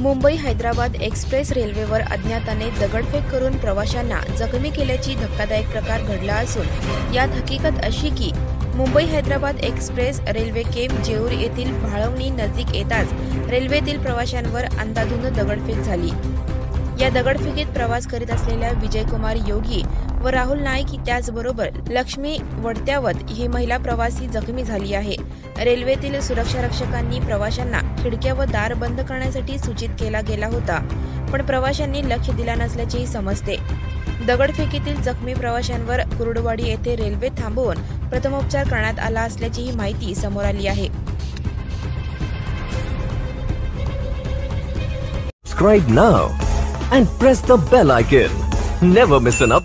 Mumbai Hyderabad express रेल्वेवर अज्ञाताने दगडफेक करून प्रवाशांना जखमी केल्याची धक्कादायक प्रकार घडला असून यात हकीकत अशी की मुंबई हैदराबाद एक्सप्रेस रेल्वे केप जेऊर येथील भाळवणी नजीक येताच रेल्वेतील प्रवाशांवर अंधाधुंद दगडफेक झाली। या दगडफेकीत प्रवास करीत असलेल्या विजयकुमार योगी व राहुल नाईक त्याचबरोबर लक्ष्मी वडत्यावत ही महिला प्रवासी जखमी झाली आहे। रेल्वेतील सुरक्षा रक्षकांनी प्रवाशांना खिडक्या व दार बंद करण्यासाठी सूचित केला गेला होता, पण प्रवाशांनी लक्ष दिला नसल्याचेही समजते। दगडफेकीतील जखमी प्रवाशांवर कुर्डुवाडी येथे रेल्वे थांबवून प्रथमोपचार करण्यात आला असल्याची माहिती समोर आली आहे। Subscribe now and press the bell icon. Never miss an update.